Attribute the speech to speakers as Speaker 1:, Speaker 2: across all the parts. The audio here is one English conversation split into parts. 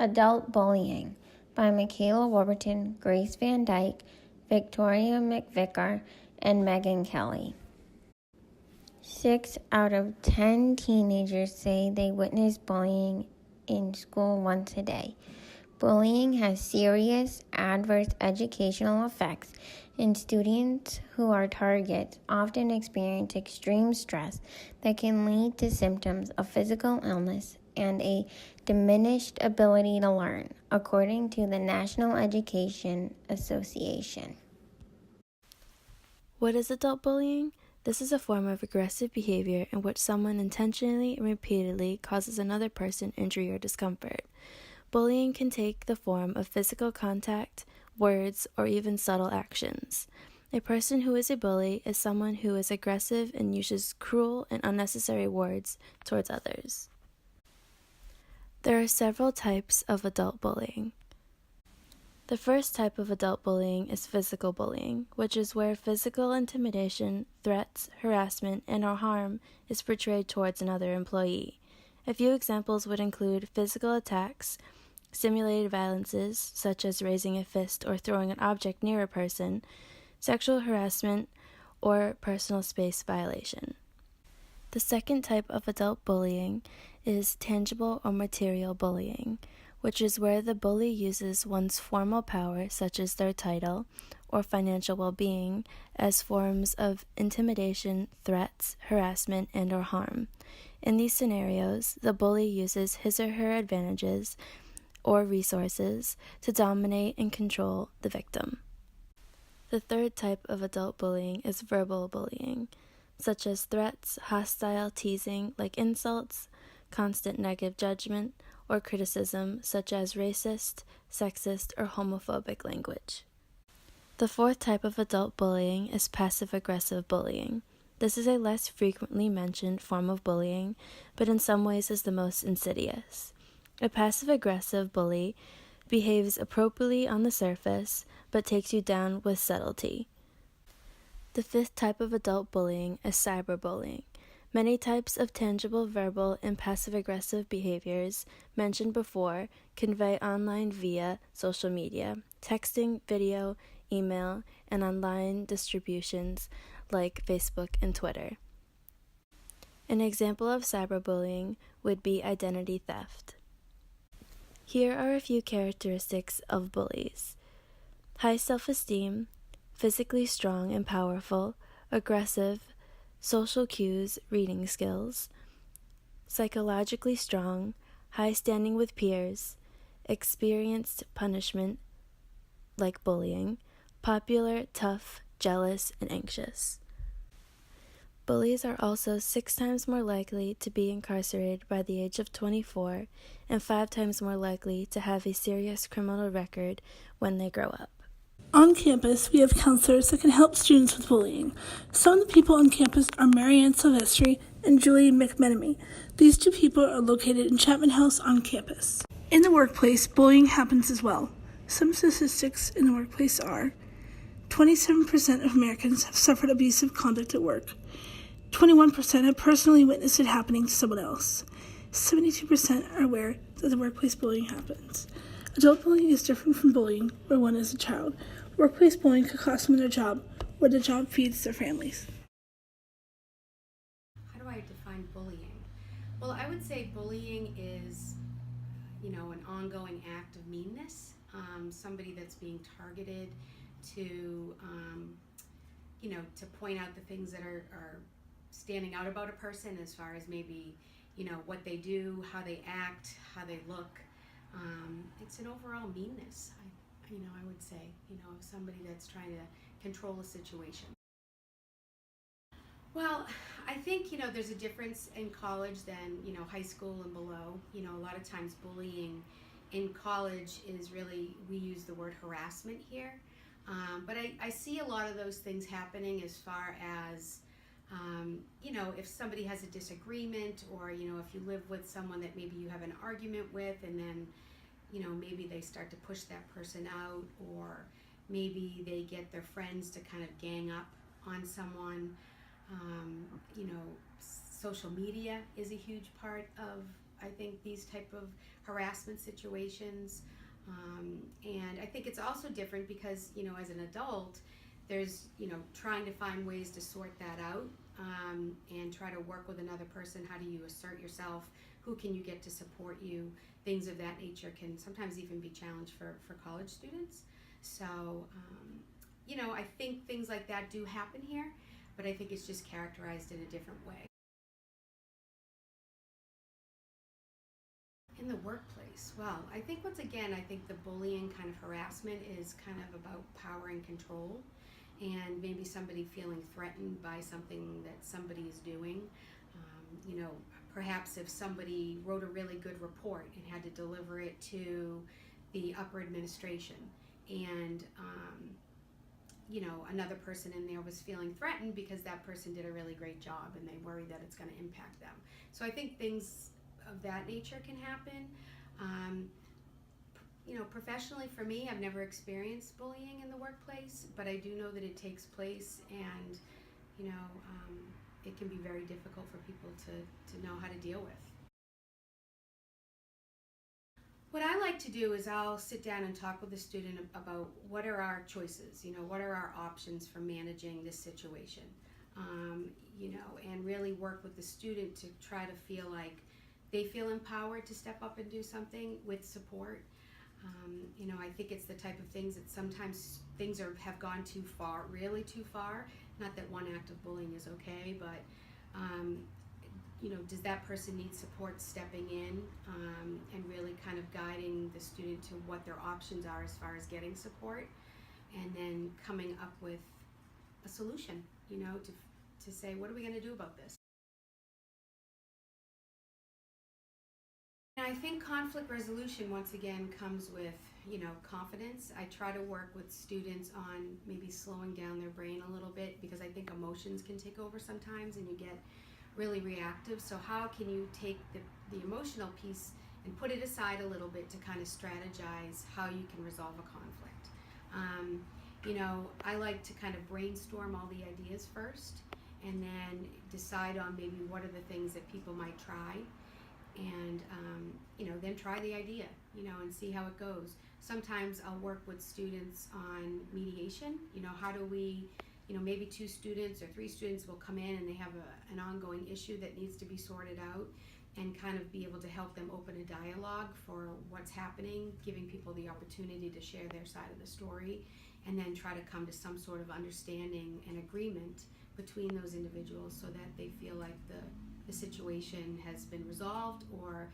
Speaker 1: Adult Bullying by Michaela Warburton, Grace Van Dyke, Victoria McVicker, and Megan Kelly. 6 out of 10 teenagers say they witness bullying in school once a day. Bullying has serious adverse educational effects, and students who are targets often experience extreme stress that can lead to symptoms of physical illness and a diminished ability to learn, according to the National Education Association.
Speaker 2: What is adult bullying? This is a form of aggressive behavior in which someone intentionally and repeatedly causes another person injury or discomfort. Bullying can take the form of physical contact, words, or even subtle actions. A person who is a bully is someone who is aggressive and uses cruel and unnecessary words towards others. There are several types of adult bullying. The first type of adult bullying is physical bullying, which is where physical intimidation, threats, harassment, and/or harm is portrayed towards another employee. A few examples would include physical attacks, simulated violences, such as raising a fist or throwing an object near a person, sexual harassment, or personal space violation. The second type of adult bullying is tangible or material bullying, which is where the bully uses one's formal power, such as their title or financial well-being, as forms of intimidation, threats, harassment, and/or harm. In these scenarios, the bully uses his or her advantages or resources to dominate and control the victim. The third type of adult bullying is verbal bullying, such as threats, hostile teasing like insults, constant negative judgment, or criticism such as racist, sexist, or homophobic language. The fourth type of adult bullying is passive-aggressive bullying. This is a less frequently mentioned form of bullying, but in some ways is the most insidious. A passive-aggressive bully behaves appropriately on the surface, but takes you down with subtlety. The fifth type of adult bullying is cyberbullying. Many types of tangible, verbal, and passive-aggressive behaviors mentioned before convey online via social media, texting, video, email, and online distributions like Facebook and Twitter. An example of cyberbullying would be identity theft. Here are a few characteristics of bullies: high self-esteem, physically strong and powerful, aggressive, social cues, reading skills, psychologically strong, high standing with peers, experienced punishment like bullying, popular, tough, jealous, and anxious. Bullies are also 6 times more likely to be incarcerated by the age of 24 and 5 times more likely to have a serious criminal record when they grow up.
Speaker 3: On campus, we have counselors that can help students with bullying. Some of the people on campus are Marianne Silvestri and Julie McMenemy. These 2 people are located in Chapman House on campus. In the workplace, bullying happens as well. Some statistics in the workplace are 27% of Americans have suffered abusive conduct at work. 21% have personally witnessed it happening to someone else. 72% are aware that the workplace bullying happens. Adult bullying is different from bullying where one is a child. Workplace bullying could cost someone their job, where the job feeds their families.
Speaker 4: How do I define bullying? Well, I would say bullying is, an ongoing act of meanness. Somebody that's being targeted to, to point out the things that are standing out about a person as far as maybe, what they do, how they act, how they look. It's an overall meanness, I would say, of somebody that's trying to control a situation. Well, I think, there's a difference in college than, high school and below. A lot of times bullying in college is really, we use the word harassment here. But I see a lot of those things happening as far as, if somebody has a disagreement or, if you live with someone that maybe you have an argument with and then, maybe they start to push that person out, or maybe they get their friends to kind of gang up on someone. Social media is a huge part of I think, these type of harassment situations. And I think it's also different because, as an adult, there's, trying to find ways to sort that out, and try to work with another person. How do you assert yourself? Who can you get to support you? Things of that nature can sometimes even be challenged for college students. So, I think things like that do happen here, but I think it's just characterized in a different way. In the workplace, well, I think once again, the bullying kind of harassment is kind of about power and control, and maybe somebody feeling threatened by something that somebody is doing. Perhaps if somebody wrote a really good report and had to deliver it to the upper administration, and another person in there was feeling threatened because that person did a really great job and they worry that it's going to impact them. So I think things of that nature can happen. Professionally for me, I've never experienced bullying in the workplace, but I do know that it takes place, and it can be very difficult for people to know how to deal with. What I like to do is I'll sit down and talk with the student about what are our choices, what are our options for managing this situation, and really work with the student to try to feel like they feel empowered to step up and do something with support. I think it's the type of things that sometimes things have gone too far, really too far. Not that one act of bullying is okay, but does that person need support stepping in, and really kind of guiding the student to what their options are as far as getting support, and then coming up with a solution, to say, what are we going to do about this? And I think conflict resolution, once again, comes with, confidence. I try to work with students on maybe slowing down their brain a little bit, because I think emotions can take over sometimes and you get really reactive. So how can you take the emotional piece and put it aside a little bit to kind of strategize how you can resolve a conflict? I like to kind of brainstorm all the ideas first, and then decide on maybe what are the things that people might try, and then try the idea, and see how it goes. Sometimes I'll work with students on mediation. How do we, maybe 2 students or 3 students will come in and they have an ongoing issue that needs to be sorted out, and kind of be able to help them open a dialogue for what's happening, giving people the opportunity to share their side of the story, and then try to come to some sort of understanding and agreement between those individuals, so that they feel like the situation has been resolved or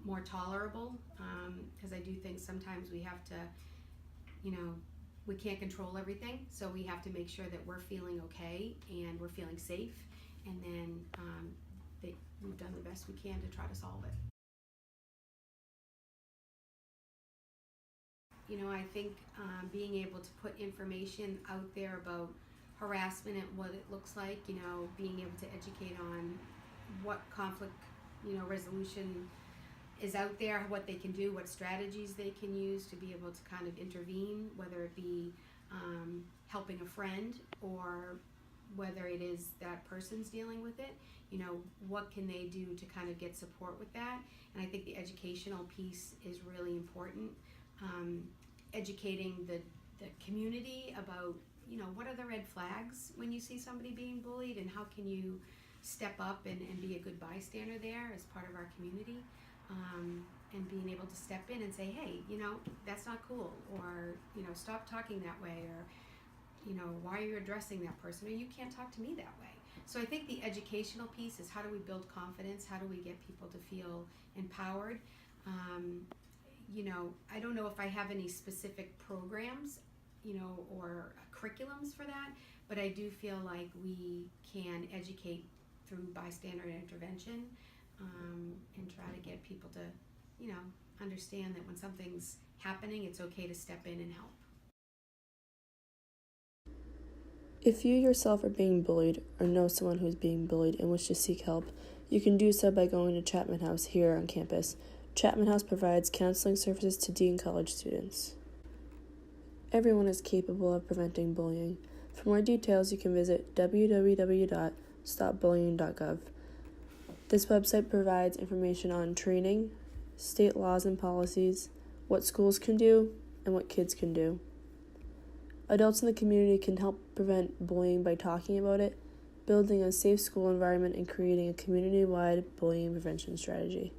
Speaker 4: more tolerable, because I do think sometimes we have to, we can't control everything, so we have to make sure that we're feeling okay and we're feeling safe, and then we've done the best we can to try to solve it. I think being able to put information out there about harassment and what it looks like, being able to educate on what conflict, resolution is out there, what they can do, what strategies they can use to be able to kind of intervene, whether it be helping a friend, or whether it is that person's dealing with it, what can they do to kind of get support with that. And I think the educational piece is really important. Educating the community about, what are the red flags when you see somebody being bullied, and how can you step up and be a good bystander there as part of our community, and being able to step in and say, hey, that's not cool, or, stop talking that way, or, why are you addressing that person, or you can't talk to me that way. So I think the educational piece is, how do we build confidence? How do we get people to feel empowered? I don't know if I have any specific programs, or curriculums for that, but I do feel like we can educate through bystander intervention, and try to get people to, understand that when something's happening, it's okay to step in and help.
Speaker 2: If you yourself are being bullied, or know someone who is being bullied and wish to seek help, you can do so by going to Chapman House here on campus. Chapman House provides counseling services to Dean College students. Everyone is capable of preventing bullying. For more details, you can visit www.stopbullying.gov.
Speaker 5: This website provides information on training, state laws and policies, what schools can do, and what kids can do. Adults in the community can help prevent bullying by talking about it, building a safe school environment, and creating a community-wide bullying prevention strategy.